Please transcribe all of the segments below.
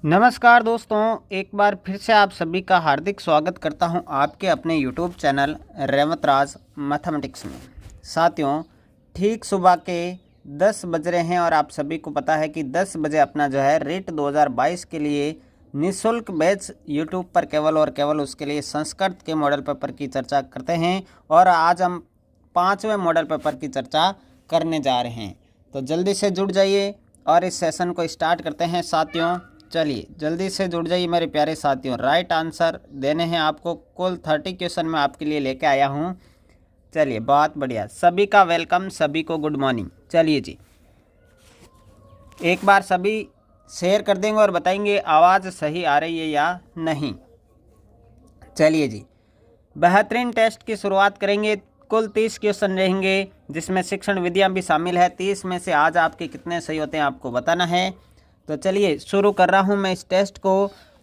नमस्कार दोस्तों, एक बार फिर से आप सभी का हार्दिक स्वागत करता हूं आपके अपने यूट्यूब चैनल रेवत राज मैथमेटिक्स में। साथियों, ठीक सुबह के 10 बज रहे हैं और आप सभी को पता है कि 10 बजे अपना जो है रीट 2022 के लिए निःशुल्क बैच यूट्यूब पर केवल और केवल उसके लिए संस्कृत के मॉडल पेपर की चर्चा करते हैं और आज हम 5वें मॉडल पेपर की चर्चा करने जा रहे हैं। तो जल्दी से जुड़ जाइए और इस सेशन को स्टार्ट करते हैं। साथियों चलिए जल्दी से जुड़ जाइए मेरे प्यारे साथियों। राइट आंसर देने हैं आपको, कुल 30 क्वेश्चन मैं आपके लिए लेके आया हूँ। चलिए बहुत बढ़िया, सभी का वेलकम, सभी को गुड मॉर्निंग। चलिए जी, एक बार सभी शेयर कर देंगे और बताएंगे आवाज़ सही आ रही है या नहीं। चलिए जी, बेहतरीन टेस्ट की शुरुआत करेंगे। कुल 30 क्वेश्चन रहेंगे जिसमें शिक्षण विधियाँ भी शामिल है। 30 में से आज आपके कितने सही होते हैं आपको बताना है। तो चलिए शुरू कर रहा हूं मैं इस टेस्ट को।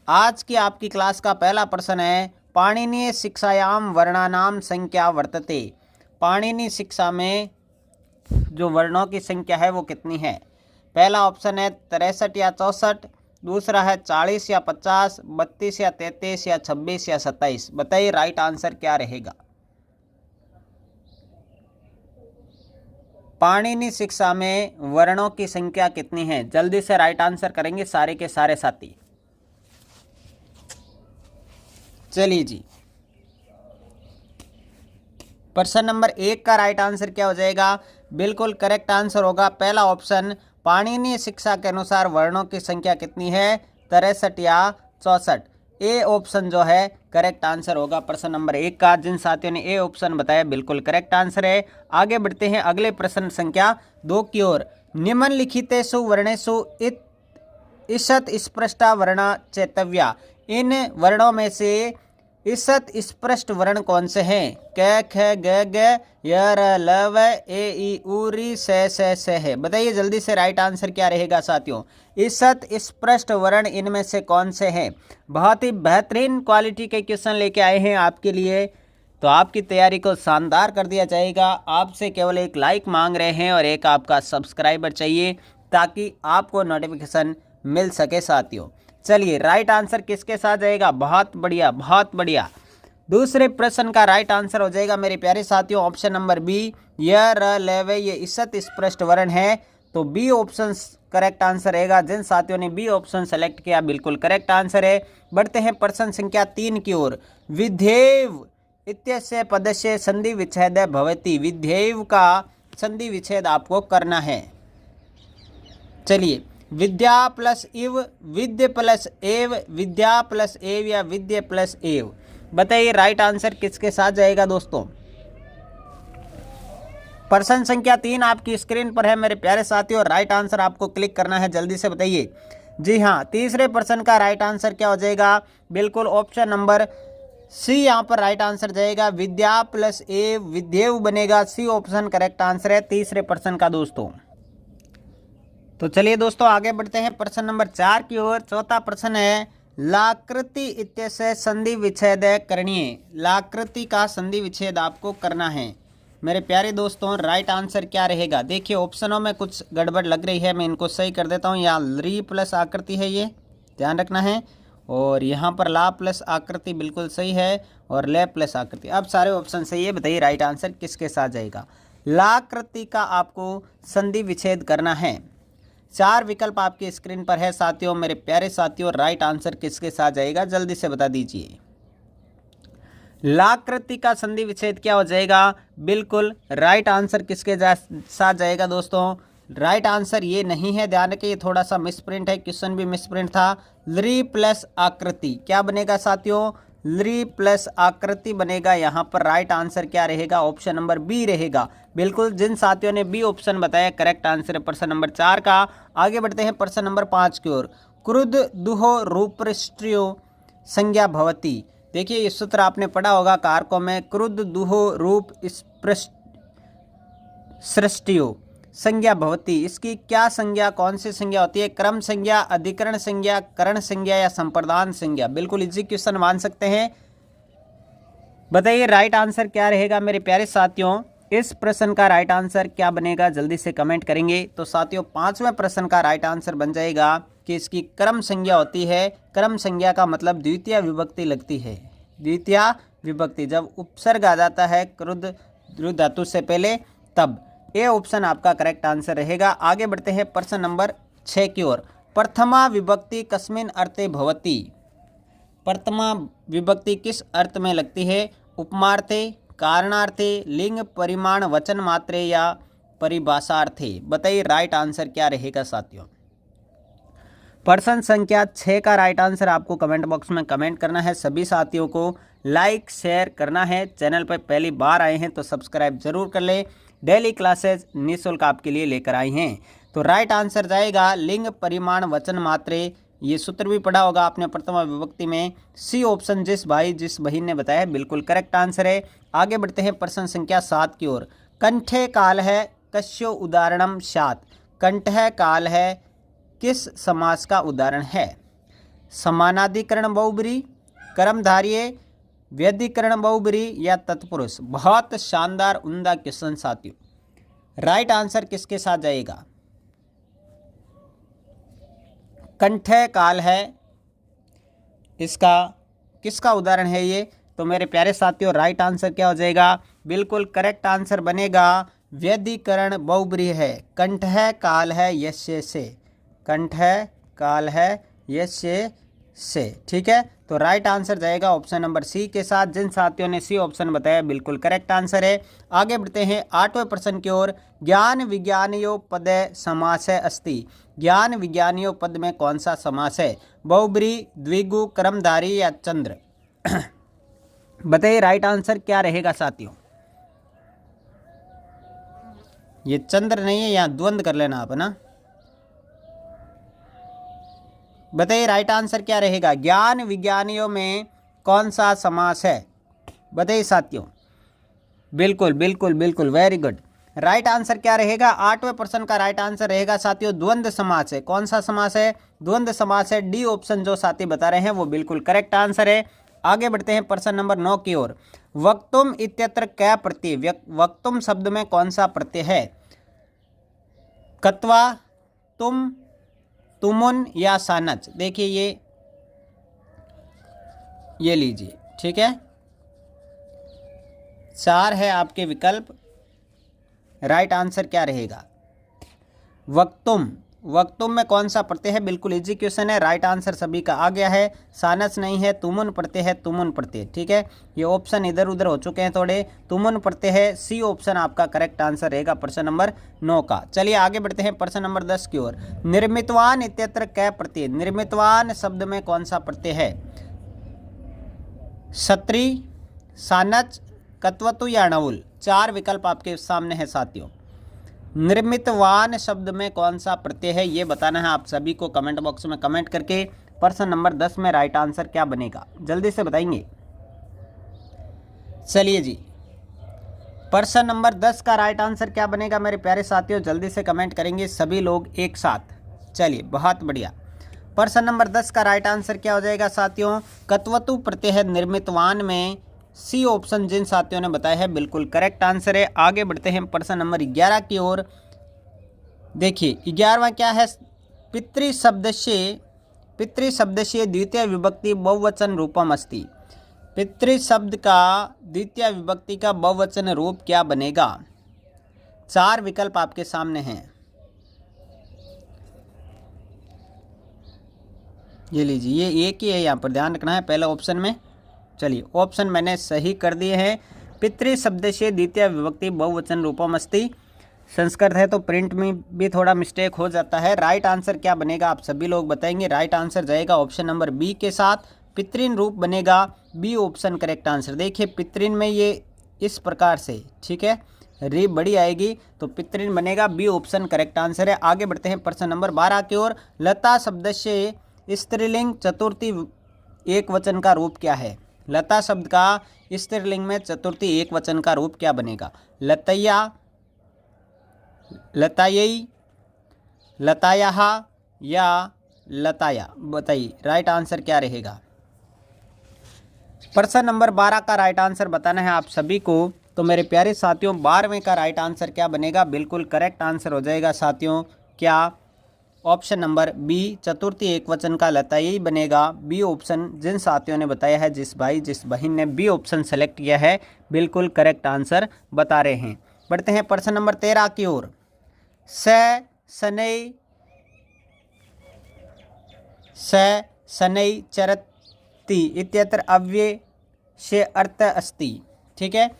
आज की आपकी क्लास का पहला प्रश्न है, पाणिनीय शिक्षायाम वर्णानाम संख्या वर्तते। पाणिनीय शिक्षा में जो वर्णों की संख्या है वो कितनी है। पहला ऑप्शन है 63 या 64, दूसरा है 40 या 50, 32 या 33 या 26 या 27। बताइए राइट आंसर क्या रहेगा। पाणिनि शिक्षा में वर्णों की संख्या कितनी है, जल्दी से राइट आंसर करेंगे सारे के सारे साथी। चलिए जी, प्रश्न नंबर 1 का राइट आंसर क्या हो जाएगा। बिल्कुल करेक्ट आंसर होगा पहला ऑप्शन। पाणिनीय शिक्षा के अनुसार वर्णों की संख्या कितनी है, 63 या 64। ए ऑप्शन जो है करेक्ट आंसर होगा प्रश्न नंबर 1 का। जिन साथियों ने ए ऑप्शन बताया बिल्कुल करेक्ट आंसर है। आगे बढ़ते हैं अगले प्रश्न संख्या 2 की ओर। निम्नलिखितेषु वर्णेषु ईषत् स्पृष्टा वर्णा चेतव्या। इन वर्णों में से ईषत् स्पष्ट वर्ण कौन से हैं। क ख ग ग य र ल व ए ई उ री स है। बताइए जल्दी से राइट आंसर क्या रहेगा साथियों। ईषत् स्पष्ट वर्ण इनमें से कौन से हैं। बहुत ही बेहतरीन क्वालिटी के क्वेश्चन लेके आए हैं आपके लिए, तो आपकी तैयारी को शानदार कर दिया जाएगा। आपसे केवल एक लाइक मांग रहे हैं और एक आपका सब्सक्राइबर चाहिए ताकि आपको नोटिफिकेशन मिल सके साथियों। चलिए राइट आंसर किसके साथ जाएगा। बहुत बढ़िया बहुत बढ़िया। दूसरे प्रश्न का राइट आंसर हो जाएगा मेरे प्यारे साथियों ऑप्शन नंबर बी। य र ल व ये ईषत् स्पष्ट वर्ण है, तो बी ऑप्शन करेक्ट आंसर रहेगा। जिन साथियों ने बी ऑप्शन सेलेक्ट किया बिल्कुल करेक्ट आंसर है। बढ़ते हैं प्रश्न संख्या 3 की ओर। विधेव इत्यस्य पदस्य संधि विच्छेद भवति। विधेव का संधि विच्छेद आपको करना है। चलिए, विद्या प्लस इव, विद्य प्लस एव, विद्या प्लस एव या विद्य प्लस एव। बताइए राइट आंसर किसके साथ जाएगा दोस्तों। प्रश्न संख्या 3 आपकी स्क्रीन पर है मेरे प्यारे साथियों। राइट आंसर आपको क्लिक करना है, जल्दी से बताइए। जी हाँ, तीसरे प्रश्न का राइट आंसर क्या हो जाएगा। बिल्कुल ऑप्शन नंबर सी यहाँ पर राइट आंसर जाएगा। विद्या प्लस एव विद्येव बनेगा। सी ऑप्शन करेक्ट आंसर है तीसरे प्रश्न का दोस्तों। तो चलिए दोस्तों आगे बढ़ते हैं प्रश्न नंबर 4 की ओर। चौथा प्रश्न है, लाकृति इत्यस्य संधि विच्छेद करणीय। लाकृति का संधि विच्छेद आपको करना है मेरे प्यारे दोस्तों। राइट आंसर क्या रहेगा। देखिए ऑप्शनों में कुछ गड़बड़ लग रही है, मैं इनको सही कर देता हूँ। यहाँ री प्लस आकृति है, ये ध्यान रखना है। और यहाँ पर ला प्लस आकृति बिल्कुल सही है और ले प्लस आकृति। अब सारे ऑप्शन सही है। बताइए राइट आंसर किसके साथ जाएगा। लाकृति का आपको संधि विच्छेद करना है। 4 विकल्प आपकी स्क्रीन पर है साथियों। मेरे प्यारे साथियों राइट आंसर किसके साथ जाएगा जल्दी से बता दीजिए। लाकृति का संधि विच्छेद क्या हो जाएगा। बिल्कुल राइट आंसर किसके साथ जाएगा दोस्तों। राइट आंसर ये नहीं है, ध्यान रखिए, ये थोड़ा सा मिसप्रिंट है, क्वेश्चन भी मिसप्रिंट था। ली प्लस आकृति क्या बनेगा साथियों। ली प्लस आकृति बनेगा। यहाँ पर राइट आंसर क्या रहेगा, ऑप्शन नंबर बी रहेगा। बिल्कुल जिन साथियों ने बी ऑप्शन बताया करेक्ट आंसर है प्रश्न नंबर 4 का। आगे बढ़ते हैं प्रश्न नंबर 5 की ओर। क्रुद्ध दुहो रूपृष्टियो संज्ञा भवति। देखिए ये सूत्र आपने पढ़ा होगा कारकों में। क्रुद्ध दुहो रूप सृष्टियो संज्ञा भवति, इसकी क्या संज्ञा, कौन सी संज्ञा होती है। क्रम संज्ञा, अधिकरण संज्ञा, करण संज्ञा या संप्रदान संज्ञा। बिल्कुल इजी क्वेश्चन मान सकते हैं। बताइए राइट आंसर क्या रहेगा मेरे प्यारे साथियों। इस प्रश्न का राइट आंसर क्या बनेगा जल्दी से कमेंट करेंगे। तो साथियों 5वें प्रश्न का राइट आंसर बन जाएगा कि इसकी क्रम संज्ञा होती है। क्रम संज्ञा का मतलब द्वितीय विभक्ति लगती है। द्वितीय विभक्ति जब उपसर्ग आ जाता है क्रुद्ध धातु से पहले, तब ए ऑप्शन आपका करेक्ट आंसर रहेगा। आगे बढ़ते हैं प्रश्न नंबर 6 की ओर। प्रथमा विभक्ति कस्मिन् अर्थे भवति। प्रथमा विभक्ति किस अर्थ में लगती है? उपमार्थे, कारणार्थे, लिंग परिमाण वचन मात्रे या परिभाषार्थे। बताइए राइट आंसर क्या रहेगा साथियों। प्रश्न संख्या 6 का राइट आंसर आपको कमेंट बॉक्स में कमेंट करना है। सभी साथियों को लाइक शेयर करना है। चैनल पर पहली बार आए हैं तो सब्सक्राइब जरूर कर लें। डेली क्लासेस निःशुल्क आपके लिए लेकर आई हैं। तो राइट आंसर जाएगा लिंग परिमाण वचन मात्रे। ये सूत्र भी पढ़ा होगा आपने प्रथमा विभक्ति में। सी ऑप्शन जिस बहन ने बताया बिल्कुल करेक्ट आंसर है। आगे बढ़ते हैं प्रश्न संख्या 7 की ओर। कंठे काल है कस्यो उदाहरणम स्यात्। कंठ है काल है किस समास का उदाहरण है? समानाधिकरण बहुब्री, कर्मधारय, व्यधिकरण बहुब्री या तत्पुरुष। बहुत शानदार उम्दा क्वेश्चन साथियों। राइट आंसर किसके साथ जाएगा? कंठ काल है, इसका किसका उदाहरण है ये? तो मेरे प्यारे साथियों राइट आंसर क्या हो जाएगा? बिल्कुल करेक्ट आंसर बनेगा व्यधिकरण बहुब्री है। कंठ है काल है यस्य से। कंठ है काल है यस्य से। ठीक है, तो राइट आंसर जाएगा ऑप्शन नंबर सी के साथ। जिन साथियों ने सी ऑप्शन बताया बिल्कुल करेक्ट आंसर है। आगे बढ़ते हैं 8वें प्रश्न की ओर। ज्ञान विज्ञानयो पदे समासः अस्ति। ज्ञान विज्ञानयो पद में कौन सा समास है? बहुब्री, द्विगु, कर्मधारी या चंद्र। बताइए राइट आंसर क्या रहेगा साथियों। ये चंद्र नहीं है, यहाँ द्वंद्व कर लेना आप ना। बताइए राइट आंसर क्या रहेगा। ज्ञान विज्ञानियों में कौन सा समास है? बताइए साथियों। बिल्कुल बिल्कुल बिल्कुल वेरी गुड। राइट आंसर क्या रहेगा? 8वें प्रश्न का राइट आंसर रहेगा साथियों द्वंद्व समास है। कौन सा समास है? द्वंद्व समास है। डी ऑप्शन जो साथी बता रहे हैं वो बिल्कुल करेक्ट आंसर है। आगे बढ़ते हैं प्रश्न नंबर 9 की ओर। वक्तुम इत्यत्र क्या प्रत्यय। वक्तुम शब्द में कौन सा प्रत्यय है? कत्वा, तुम, तुमुन या सानच। देखिए ये लीजिए। ठीक है, 4 है आपके विकल्प। राइट आंसर क्या रहेगा? वक्तुम। वक्तुम में कौन सा प्रत्यय है? बिल्कुल इजी क्वेश्चन है। राइट आंसर सभी का आ गया है। सानस नहीं है, तुमुन प्रत्यय है। तुमुन प्रत्यय। ठीक है, ये ऑप्शन इधर उधर हो चुके हैं थोड़े। तुमुन प्रत्यय है। सी ऑप्शन आपका करेक्ट आंसर रहेगा प्रश्न नंबर 9 का। चलिए आगे बढ़ते हैं प्रश्न नंबर 10 की ओर। निर्मितवान इत्यत्र कै प्रत्यय। निर्मितवान शब्द में कौन सा प्रत्यय है? सत्री, सानच, कत्वतु या णउल। 4 विकल्प आपके सामने है साथियों। निर्मितवान शब्द में कौन सा प्रत्यय है ये बताना है आप सभी को कमेंट बॉक्स में कमेंट करके। प्रश्न नंबर 10 में राइट आंसर क्या बनेगा जल्दी से बताएंगे। चलिए जी, प्रश्न नंबर 10 का राइट आंसर क्या बनेगा मेरे प्यारे साथियों? जल्दी से कमेंट करेंगे सभी लोग एक साथ। चलिए बहुत बढ़िया। प्रश्न नंबर 10 का राइट आंसर क्या हो जाएगा साथियों? कत्वतु प्रत्यय है निर्मितवान में। सी ऑप्शन जिन साथियों ने बताया है बिल्कुल करेक्ट आंसर है। आगे बढ़ते हैं प्रश्न नंबर 11 की ओर। देखिए 11वां क्या है? पितृशब्दस्य द्वितीय विभक्ति बहुवचन रूपम अस्ति। पितृ शब्द का द्वितीय विभक्ति का बहुवचन रूप क्या बनेगा? 4 विकल्प आपके सामने हैं। ये लीजिए, ये एक ही है, यहाँ पर ध्यान रखना है पहला ऑप्शन में। चलिए ऑप्शन मैंने सही कर दिए हैं। पितृ शब्द से द्वितीय विभक्ति बहुवचन रूपम अस्ति। संस्कृत है तो प्रिंट में भी थोड़ा मिस्टेक हो जाता है। राइट आंसर क्या बनेगा आप सभी लोग बताएंगे। राइट आंसर जाएगा ऑप्शन नंबर बी के साथ। पितृन रूप बनेगा बी ऑप्शन करेक्ट आंसर। देखिए पितृन में ये इस प्रकार से, ठीक है, री बड़ी आएगी तो पितृन बनेगा बी ऑप्शन करेक्ट आंसर है। आगे बढ़ते हैं प्रश्न नंबर 12 की ओर। लता शब्द से स्त्रीलिंग चतुर्थी एक वचन का रूप क्या है? लता शब्द का स्त्रीलिंग में चतुर्थी एक वचन का रूप क्या बनेगा? लतैया, लतायई, लतायाह या लताया। बताइए राइट आंसर क्या रहेगा। प्रश्न नंबर 12 का राइट आंसर बताना है आप सभी को। तो मेरे प्यारे साथियों 12वें का राइट आंसर क्या बनेगा? बिल्कुल करेक्ट आंसर हो जाएगा साथियों क्या? ऑप्शन नंबर बी चतुर्थी एकवचन का लता यही बनेगा। बी ऑप्शन जिन साथियों ने बताया है, जिस भाई जिस बहन ने बी ऑप्शन सेलेक्ट किया है, बिल्कुल करेक्ट आंसर बता रहे हैं। बढ़ते हैं प्रश्न नंबर 13 की ओर। शनै चरति इत्यत्र अव्यय से अर्थ अस्ति। ठीक है,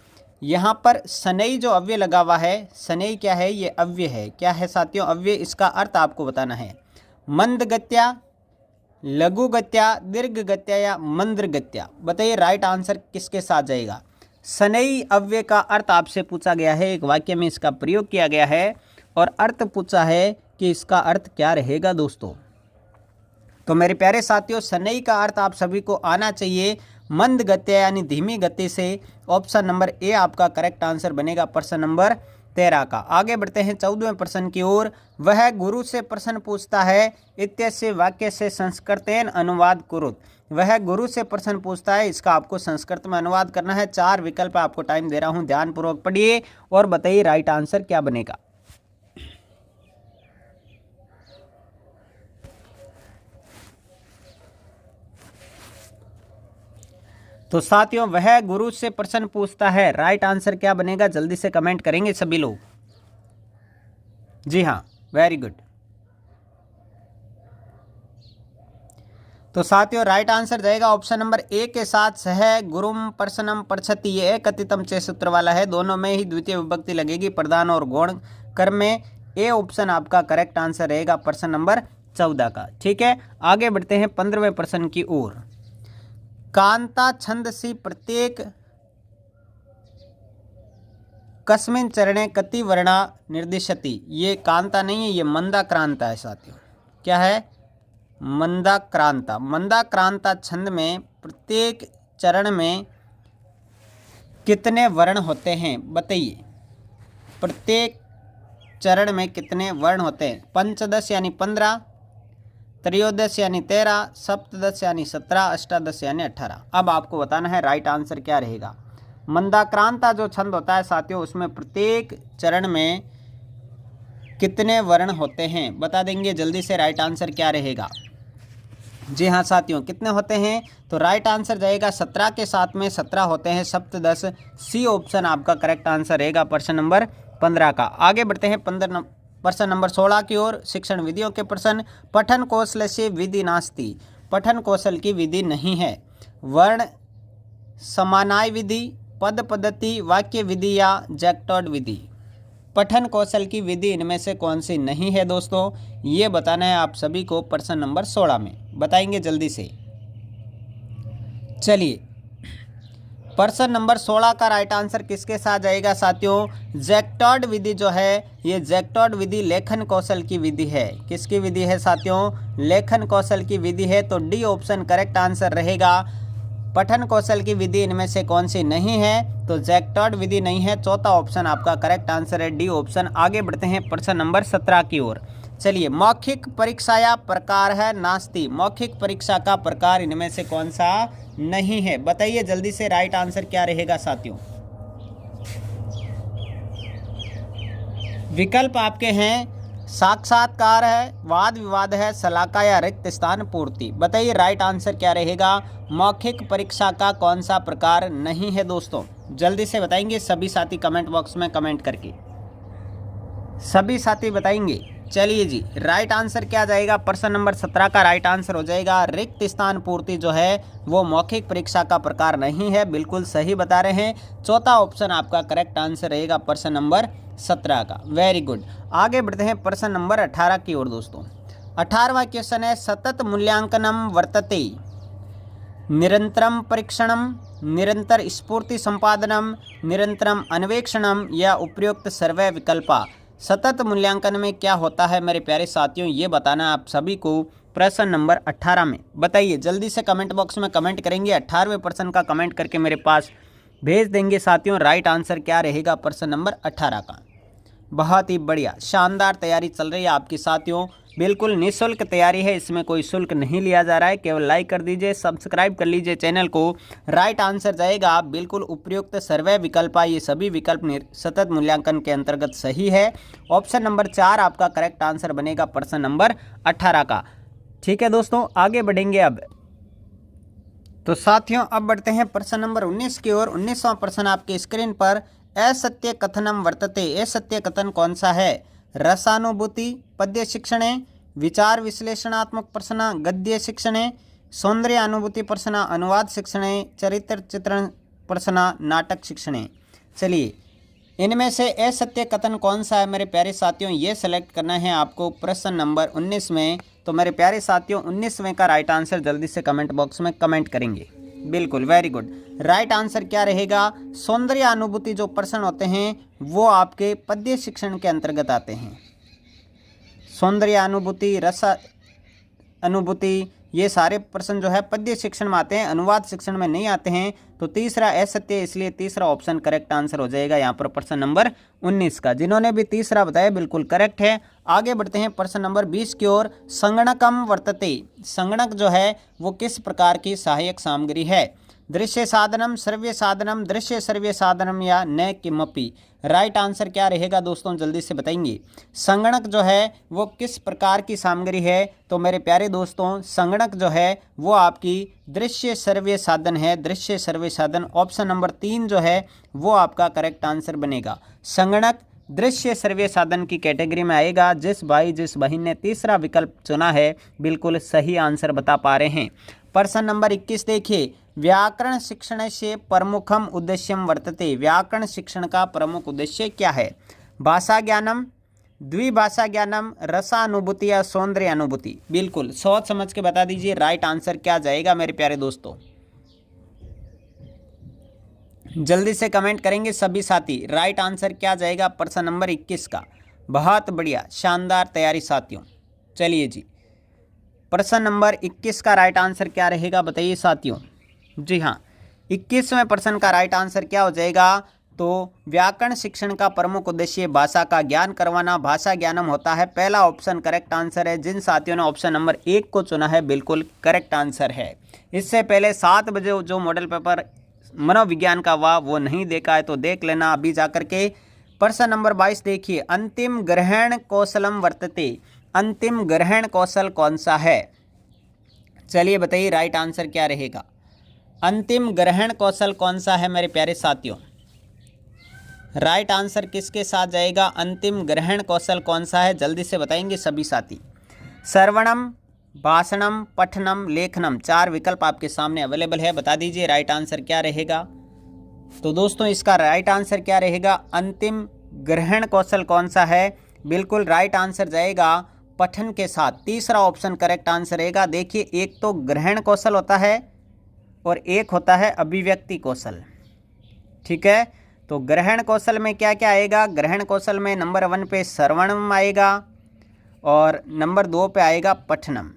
यहाँ पर शनै जो अव्यय लगा हुआ है, शनै क्या है, ये अव्यय है। क्या है साथियों, अव्यय। इसका अर्थ आपको बताना है। मंद गत्या, लघु गत्या, दीर्घ गत्या या मंद्र गत्या। बताइए राइट आंसर किसके साथ जाएगा। शनै अव्यय का अर्थ आपसे पूछा गया है, एक वाक्य में इसका प्रयोग किया गया है और अर्थ पूछा है कि इसका अर्थ क्या रहेगा दोस्तों। तो मेरे प्यारे साथियों, शनै का अर्थ आप सभी को आना चाहिए मंद गत्या यानी धीमी गति से। ऑप्शन नंबर ए आपका करेक्ट आंसर बनेगा प्रश्न नंबर 13 का। आगे बढ़ते हैं 14वें प्रश्न की ओर। वह गुरु से प्रश्न पूछता है, इत्यस्य वाक्य से संस्कृतेन अनुवाद कुरुत। वह गुरु से प्रश्न पूछता है, इसका आपको संस्कृत में अनुवाद करना है। 4 विकल्प आपको टाइम दे रहा हूं, ध्यानपूर्वक पढ़िए और बताइए राइट आंसर क्या बनेगा। तो साथियों, वह गुरु से प्रश्न पूछता है, राइट आंसर क्या बनेगा, जल्दी से कमेंट करेंगे सभी लोग। जी हाँ, वेरी गुड। तो साथियों राइट आंसर जाएगा ऑप्शन नंबर ए के साथ, सह गुरुम प्रश्नम पृच्छति। ये कथितम चे सूत्र वाला है, दोनों में ही द्वितीय विभक्ति लगेगी, प्रधान और गौण कर्म में। ए ऑप्शन आपका करेक्ट आंसर रहेगा प्रश्न नंबर 14 का। ठीक है, आगे बढ़ते हैं 15वें प्रश्न की ओर। कांता छंदसी प्रत्येक कस्मिन् चरणे कति वर्णा निर्दिशति। ये कांता नहीं है, ये मंदाक्रांता है साथियों। क्या है, मंदाक्रांता। मंदाक्रांता छंद में प्रत्येक चरण में कितने वर्ण होते हैं, बताइए। प्रत्येक चरण में कितने वर्ण होते हैं। पंचदश यानी 15, त्रयोदश यानी 13, सप्तदश यानी 17, अष्टादश यानी 18। अब आपको बताना है राइट आंसर क्या रहेगा। मंदाक्रांता जो छंद होता है साथियों, उसमें प्रत्येक चरण में कितने वर्ण होते हैं, बता देंगे जल्दी से राइट आंसर क्या रहेगा। जी हाँ साथियों, कितने होते हैं, तो राइट आंसर जाएगा 17 के साथ में 17 होते हैं, सप्तदश। सी ऑप्शन आपका करेक्ट आंसर रहेगा प्रश्न नंबर 15 का। आगे बढ़ते हैं प्रश्न नंबर 16 की ओर। शिक्षण विधियों के प्रश्न। पठन कौशल से विधि नास्ति। पठन कौशल की विधि नहीं है। वर्ण समानाय विधि, पद पद्धति, वाक्य विधि या जैक्टॉड विधि। पठन कौशल की विधि इनमें से कौन सी नहीं है दोस्तों, ये बताना है आप सभी को प्रश्न नंबर 16 में। बताएंगे जल्दी से। चलिए, प्रश्न नंबर 16 का राइट आंसर किसके साथ जाएगा साथियों। जैक्टॉड विधि जो है, ये जैक्टॉड विधि लेखन कौशल की विधि है। किसकी विधि है साथियों, लेखन कौशल की विधि है। तो डी ऑप्शन करेक्ट आंसर रहेगा। पठन कौशल की विधि इनमें से कौन सी नहीं है, तो जैक्टॉड विधि नहीं है। चौथा ऑप्शन आपका करेक्ट आंसर है, डी ऑप्शन। आगे बढ़ते हैं प्रश्न नंबर 17 की ओर। चलिए, मौखिक परीक्षा या प्रकार है नास्ति। मौखिक परीक्षा का प्रकार इनमें से कौन सा नहीं है, बताइए जल्दी से राइट आंसर क्या रहेगा साथियों। विकल्प आपके हैं, साक्षात्कार है, वाद विवाद है, सलाका या रिक्त स्थान पूर्ति। बताइए राइट आंसर क्या रहेगा। मौखिक परीक्षा का कौन सा प्रकार नहीं है दोस्तों, जल्दी से बताएंगे सभी साथी कमेंट बॉक्स में कमेंट करके। सभी साथी बताएंगे। चलिए जी, राइट आंसर क्या जाएगा। प्रश्न नंबर 17 का राइट आंसर हो जाएगा रिक्त स्थान पूर्ति जो है वो मौखिक परीक्षा का प्रकार नहीं है। बिल्कुल सही बता रहे हैं। चौथा ऑप्शन आपका करेक्ट आंसर रहेगा प्रश्न नंबर 17 का। Very good. आगे बढ़ते हैं प्रश्न नंबर 18 की ओर दोस्तों। 18वां क्वेश्चन है, सतत मूल्यांकनम वर्तते। निरंतरम परीक्षणम, निरंतर स्फूर्ति संपादनम, निरंतरम अन्वेषणम या उपयुक्त सर्वे विकल्पा। सतत मूल्यांकन में क्या होता है मेरे प्यारे साथियों, ये बताना आप सभी को प्रश्न नंबर 18 में। बताइए जल्दी से कमेंट बॉक्स में कमेंट करेंगे। 18वें प्रश्न का कमेंट करके मेरे पास भेज देंगे साथियों। राइट आंसर क्या रहेगा प्रश्न नंबर 18 का। बहुत ही बढ़िया, शानदार तैयारी चल रही है आपकी साथियों। बिल्कुल निःशुल्क तैयारी है, इसमें कोई शुल्क नहीं लिया जा रहा है। केवल लाइक कर दीजिए, सब्सक्राइब कर लीजिए चैनल को। राइट आंसर जाएगा बिल्कुल उपयुक्त सर्वे विकल्प। ये सभी विकल्प सतत मूल्यांकन के अंतर्गत सही है। ऑप्शन नंबर 4 आपका करेक्ट आंसर बनेगा प्रश्न नंबर 18 का। ठीक है दोस्तों, आगे बढ़ेंगे अब। तो साथियों अब बढ़ते हैं प्रश्न नंबर 19 की ओर। 19वां प्रश्न आपके स्क्रीन पर असत्य कथनम वर्तते। असत्य कथन कौन सा है? रसानुभूति पद्य शिक्षणे, विचार विश्लेषणात्मक प्रश्न गद्य शिक्षणे, सौंदर्य अनुभूति प्रश्न अनुवाद शिक्षणे, चरित्र चित्रण प्रश्न नाटक शिक्षणे। चलिए इनमें से असत्य कथन कौन सा है मेरे प्यारे साथियों, ये सेलेक्ट करना है आपको प्रश्न नंबर 19 में। तो मेरे प्यारे साथियों 19वें का राइट आंसर जल्दी से कमेंट बॉक्स में कमेंट करेंगे। बिल्कुल वेरी गुड। राइट आंसर क्या रहेगा? सौंदर्य अनुभूति जो प्रश्न होते हैं वो आपके पद्य शिक्षण के अंतर्गत आते हैं। सौंदर्य अनुभूति, रस अनुभूति, ये सारे प्रश्न जो है पद्य शिक्षण में आते हैं, अनुवाद शिक्षण में नहीं आते हैं। तो तीसरा असत्य, इसलिए तीसरा ऑप्शन करेक्ट आंसर हो जाएगा यहाँ पर प्रश्न नंबर 19 का। जिन्होंने भी तीसरा बताया बिल्कुल करेक्ट है। आगे बढ़ते हैं प्रश्न नंबर 20 की ओर। संगणकम वर्तते। संगणक जो है वो किस प्रकार की सहायक सामग्री है? दृश्य साधनम, श्रव्य साधनम, दृश्य श्रव्य साधनम या न किमपि। राइट आंसर क्या रहेगा दोस्तों, जल्दी से बताएंगे। संगणक जो है वो किस प्रकार की सामग्री है? तो मेरे प्यारे दोस्तों संगणक जो है वो आपकी दृश्य श्रव्य साधन है। दृश्य श्रव्य साधन ऑप्शन नंबर 3 जो है वो आपका करेक्ट आंसर बनेगा। संगणक दृश्य श्रव्य साधन की कैटेगरी में आएगा। जिस बहन ने तीसरा विकल्प चुना है बिल्कुल सही आंसर बता पा रहे हैं। प्रश्न नंबर 21 देखिए। व्याकरण शिक्षण से प्रमुखम उद्देश्यम वर्तते। व्याकरण शिक्षण का प्रमुख उद्देश्य क्या है? भाषा ज्ञानम, द्विभाषा ज्ञानम, रसानुभूति या सौंदर्य अनुभूति। बिल्कुल सोच समझ के बता दीजिए राइट आंसर क्या जाएगा मेरे प्यारे दोस्तों। जल्दी से कमेंट करेंगे सभी साथी। राइट आंसर क्या जाएगा प्रश्न नंबर 21 का। बहुत बढ़िया, शानदार तैयारी साथियों। चलिए जी, प्रश्न नंबर 21 का राइट आंसर क्या रहेगा बताइए साथियों। जी हाँ, 21वें प्रश्न का राइट आंसर क्या हो जाएगा? तो व्याकरण शिक्षण का प्रमुख उद्देश्य भाषा का ज्ञान करवाना, भाषा ज्ञानम होता है। पहला ऑप्शन करेक्ट आंसर है। जिन साथियों ने ऑप्शन नंबर 1 को चुना है बिल्कुल करेक्ट आंसर है। इससे पहले 7 बजे जो मॉडल पेपर मनोविज्ञान का वो नहीं देखा है तो देख लेना अभी जाकर के। प्रश्न नंबर 22 देखिए। अंतिम ग्रहण कौशलम वर्तते। अंतिम ग्रहण कौशल कौन सा है? चलिए बताइए राइट आंसर क्या रहेगा। अंतिम ग्रहण कौशल कौन सा है मेरे प्यारे साथियों? राइट आंसर किसके साथ जाएगा? अंतिम ग्रहण कौशल कौन सा है जल्दी से बताएंगे सभी साथी। श्रवणम, भाषणम, पठनम, लेखनम, 4 विकल्प आपके सामने अवेलेबल है। बता दीजिए राइट आंसर क्या रहेगा। तो दोस्तों इसका राइट आंसर क्या रहेगा? अंतिम ग्रहण कौशल कौन सा है? बिल्कुल राइट आंसर जाएगा पठन के साथ। तीसरा ऑप्शन करेक्ट आंसर रहेगा। देखिए एक तो ग्रहण कौशल होता है और एक होता है अभिव्यक्ति कौशल। ठीक है, तो ग्रहण कौशल में क्या क्या आएगा? ग्रहण कौशल में नंबर 1 पे श्रवणम आएगा और नंबर 2 पे आएगा पठनम।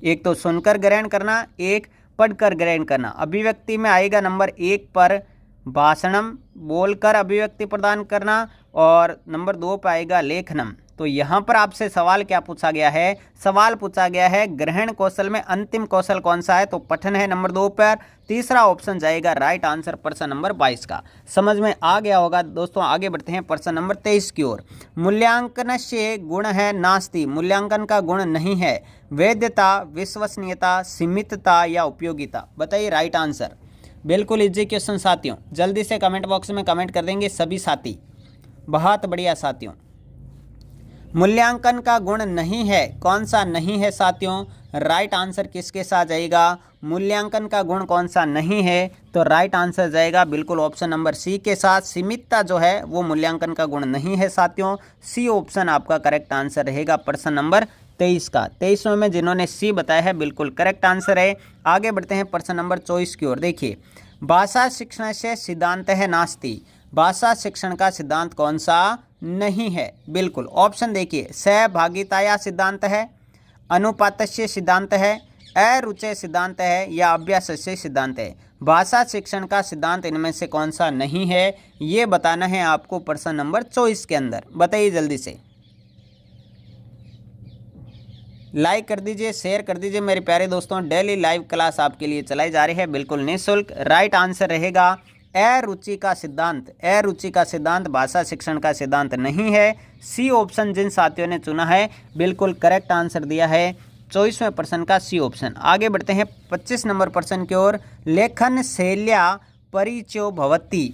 एक तो सुनकर ग्रहण करना, एक पढ़कर ग्रहण करना। अभिव्यक्ति में आएगा नंबर 1 पर भाषणम, बोलकर अभिव्यक्ति प्रदान करना, और नंबर 2 पर आएगा लेखनम। तो यहाँ पर आपसे सवाल क्या पूछा गया है? सवाल पूछा गया है ग्रहण कौशल में अंतिम कौशल कौन सा है? तो पठन है नंबर 2 पर। तीसरा ऑप्शन जाएगा राइट आंसर प्रश्न नंबर 22 का। समझ में आ गया होगा दोस्तों। आगे बढ़ते हैं प्रश्न नंबर 23 की ओर। मूल्यांकन से गुण है नास्ति। मूल्यांकन का गुण नहीं है। वैधता, विश्वसनीयता, सीमितता या उपयोगिता। बताइए राइट आंसर। बिल्कुल इजी क्वेश्चन साथियों। जल्दी से कमेंट बॉक्स में कमेंट कर देंगे सभी साथी। बहुत बढ़िया साथियों। मूल्यांकन का गुण नहीं है, कौन सा नहीं है साथियों? राइट आंसर किसके साथ जाएगा? मूल्यांकन का गुण कौन सा नहीं है? तो राइट आंसर जाएगा बिल्कुल ऑप्शन नंबर सी के साथ। सीमितता जो है वो मूल्यांकन का गुण नहीं है साथियों। सी ऑप्शन आपका करेक्ट आंसर रहेगा प्रश्न नंबर 23 का। 23वें में जिन्होंने सी बताया है बिल्कुल करेक्ट आंसर है। आगे बढ़ते हैं प्रश्न नंबर 24 की ओर। देखिए भाषा शिक्षण से सिद्धांत है नास्ति। भाषा शिक्षण का सिद्धांत कौन सा नहीं है? बिल्कुल ऑप्शन देखिए। सहभागिता या सिद्धांत है, अनुपातस्य सिद्धांत है, अरुचय सिद्धांत है या अभ्यासस्य सिद्धांत है। भाषा शिक्षण का सिद्धांत इनमें से कौन सा नहीं है ये बताना है आपको प्रश्न नंबर 24 के अंदर। बताइए जल्दी से। लाइक कर दीजिए, शेयर कर दीजिए मेरे प्यारे दोस्तों। डेली लाइव क्लास आपके लिए चलाई जा रही है बिल्कुल निःशुल्क। राइट आंसर रहेगा अरुचि का सिद्धांत। अरुचि का सिद्धांत भाषा शिक्षण का सिद्धांत नहीं है। सी ऑप्शन जिन साथियों ने चुना है बिल्कुल करेक्ट आंसर दिया है 24वें प्रश्न का सी ऑप्शन। आगे बढ़ते हैं 25 नंबर प्रश्न की ओर। लेखन शैल्या परिचयो भवति।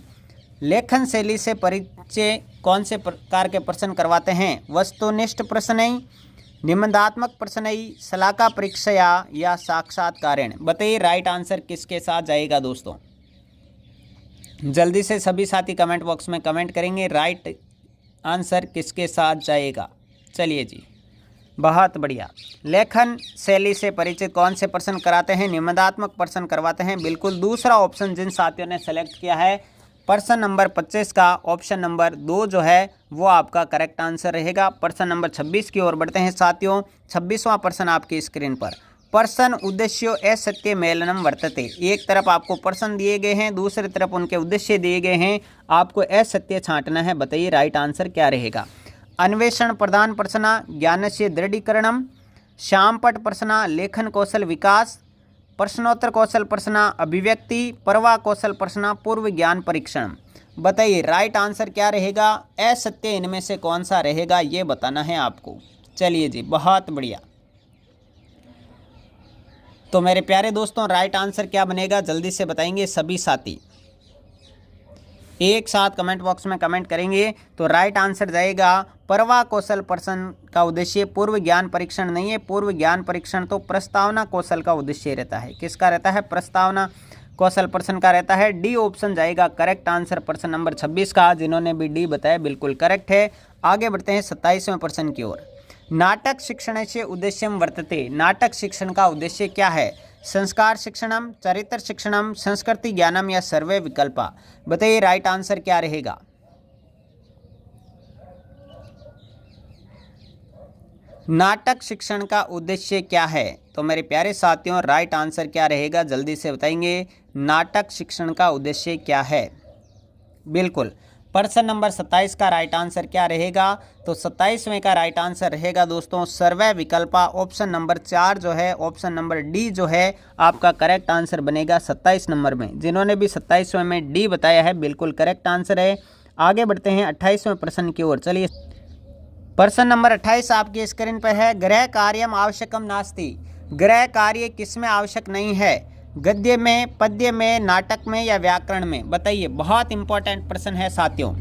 लेखन शैली से परिचय कौन से प्रकार के प्रश्न करवाते हैं? वस्तुनिष्ठ प्रश्न, निबंधात्मक प्रश्न, शलाका परीक्षया या साक्षात्कारेण। बताइए राइट आंसर किसके साथ जाएगा दोस्तों? जल्दी से सभी साथी कमेंट बॉक्स में कमेंट करेंगे राइट आंसर किसके साथ जाएगा। चलिए जी, बहुत बढ़िया। लेखन शैली से परिचित कौन से प्रश्न कराते हैं? निबंधात्मक प्रश्न करवाते हैं बिल्कुल। दूसरा ऑप्शन जिन साथियों ने सेलेक्ट किया है प्रश्न नंबर 25 का ऑप्शन नंबर 2 जो है वो आपका करेक्ट आंसर रहेगा। प्रश्न नंबर 26 की ओर बढ़ते हैं साथियों। 26वां प्रश्न आपकी स्क्रीन पर। प्रश्न उद्देश्यो असत्य मेलनम वर्तते। एक तरफ आपको प्रश्न दिए गए हैं, दूसरी तरफ उनके उद्देश्य दिए गए हैं, आपको असत्य छांटना है। बताइए राइट आंसर क्या रहेगा? अन्वेषण प्रधान प्रश्न, ज्ञानस्य दृढ़ीकरणम, श्यामपट प्रश्न, लेखन कौशल विकास, प्रश्नोत्तर कौशल प्रश्न, अभिव्यक्ति, प्रवाह कौशल प्रश्न, पूर्व ज्ञान परीक्षण। बताइए राइट आंसर क्या रहेगा? असत्य इनमें से कौन सा रहेगा ये बताना है आपको। चलिए जी, बहुत बढ़िया। तो मेरे प्यारे दोस्तों राइट आंसर क्या बनेगा जल्दी से बताएंगे सभी साथी। एक साथ कमेंट बॉक्स में कमेंट करेंगे तो राइट आंसर जाएगा प्रवाह कौशल प्रश्न का उद्देश्य पूर्व ज्ञान परीक्षण नहीं है। पूर्व ज्ञान परीक्षण तो प्रस्तावना कौशल का उद्देश्य रहता है। किसका रहता है? प्रस्तावना कौशल प्रश्न का रहता है। डी ऑप्शन जाएगा करेक्ट आंसर प्रश्न नंबर 26 का। जिन्होंने भी डी बताया बिल्कुल करेक्ट है। आगे बढ़ते हैं 27वें प्रश्न की ओर। नाटक शिक्षण से उद्देश्यम वर्तते। नाटक शिक्षण का उद्देश्य क्या है? संस्कार शिक्षणम, चरित्र शिक्षणम, संस्कृति ज्ञानम या सर्वे विकल्पा। बताइए राइट आंसर क्या रहेगा? नाटक शिक्षण का उद्देश्य क्या है? तो मेरे प्यारे साथियों राइट आंसर क्या रहेगा जल्दी से बताएंगे। नाटक शिक्षण का उद्देश्य क्या है? बिल्कुल प्रश्न नंबर 27 का राइट आंसर क्या रहेगा? तो 27वें का राइट आंसर रहेगा दोस्तों सर्वे विकल्पा। ऑप्शन नंबर 4 जो है, ऑप्शन नंबर डी जो है आपका करेक्ट आंसर बनेगा 27 नंबर में। जिन्होंने भी 27वें में डी बताया है बिल्कुल करेक्ट आंसर है। आगे बढ़ते हैं 28वें प्रश्न की ओर। चलिए प्रश्न नंबर 28 आपकी स्क्रीन पर है। गृह कार्यम आवश्यकम नास्ति। गृह कार्य किसमें आवश्यक नहीं है? गद्य में, पद्य में, नाटक में या व्याकरण में? बताइए, बहुत इंपॉर्टेंट प्रश्न है साथियों।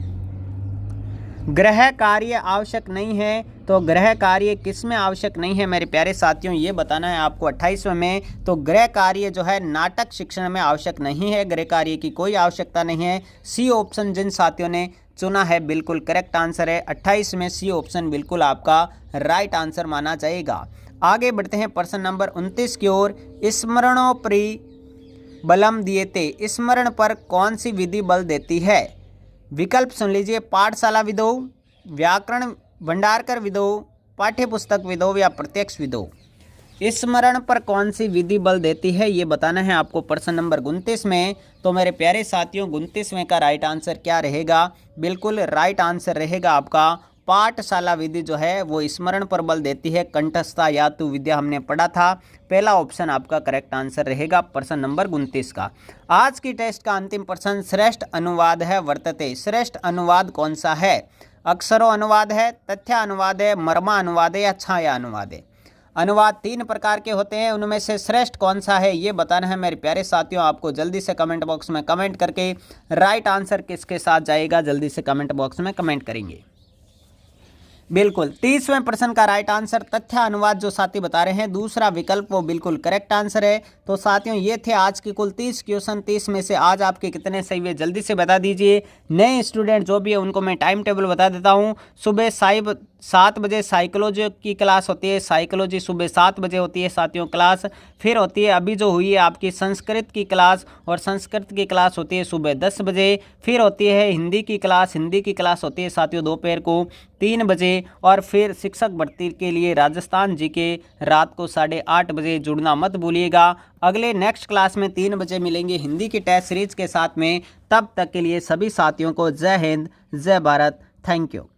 गृह कार्य आवश्यक नहीं है तो गृह कार्य किस में आवश्यक नहीं है मेरे प्यारे साथियों ये बताना है आपको 28वें में। तो गृह कार्य जो है नाटक शिक्षण में आवश्यक नहीं है। गृह कार्य की कोई आवश्यकता नहीं है। सी ऑप्शन जिन साथियों ने चुना है बिल्कुल करेक्ट आंसर है। 28 में सी ऑप्शन बिल्कुल आपका राइट आंसर माना जाएगा। आगे बढ़ते हैं प्रश्न नंबर 29 की ओर। स्मरणोपरि बलम दिएते। स्मरण पर कौन सी विधि बल देती है? विकल्प सुन लीजिए। पाठशाला विदो, व्याकरण भंडारकर विदो, पाठ्य पुस्तक विदो या प्रत्यक्ष विदो। स्मरण पर कौन सी विधि बल देती है ये बताना है आपको प्रश्न नंबर 29 में। तो मेरे प्यारे साथियों 29वें का राइट आंसर क्या रहेगा? बिल्कुल राइट आंसर रहेगा आपका पाठशाला विधि जो है वो स्मरण पर बल देती है। कंठस्थता यातु विद्या हमने पढ़ा था। पहला ऑप्शन आपका करेक्ट आंसर रहेगा प्रश्न नंबर 29 का। आज की टेस्ट का अंतिम प्रश्न श्रेष्ठ अनुवाद है वर्तते। श्रेष्ठ अनुवाद कौन सा है? अक्षरों अनुवाद है, तथ्य अनुवाद है, मर्मा अनुवाद है या छाया अनुवाद है? अनुवाद 3 प्रकार के होते हैं, उनमें से श्रेष्ठ कौन सा है ये बताना है मेरे प्यारे साथियों आपको। जल्दी से कमेंट बॉक्स में कमेंट करके राइट आंसर किसके साथ जाएगा जल्दी से कमेंट बॉक्स में कमेंट करेंगे। बिल्कुल 30वें प्रश्न का राइट आंसर तथ्य अनुवाद जो साथी बता रहे हैं दूसरा विकल्प वो बिल्कुल करेक्ट आंसर है। तो साथियों ये थे आज की कुल 30 क्वेश्चन। 30 में से आज आपके कितने सही हुए जल्दी से बता दीजिए। नए स्टूडेंट जो भी है उनको मैं टाइम टेबल बता देता हूँ। सुबह 7 बजे साइकोलॉजी की क्लास होती है। साइकोलॉजी सुबह 7 बजे होती है साथियों क्लास। फिर होती है अभी जो हुई है आपकी संस्कृत की क्लास, और संस्कृत की क्लास होती है सुबह 10 बजे। फिर होती है हिंदी की क्लास। हिंदी की क्लास होती है साथियों दोपहर को 3 बजे। और फिर शिक्षक भर्ती के लिए राजस्थान जी के रात को 8:30 बजे। जुड़ना मत भूलिएगा। अगले नेक्स्ट क्लास में 3 बजे मिलेंगे हिंदी की टेस्ट सीरीज के साथ में। तब तक के लिए सभी साथियों को जय हिंद, जय भारत। Thank you.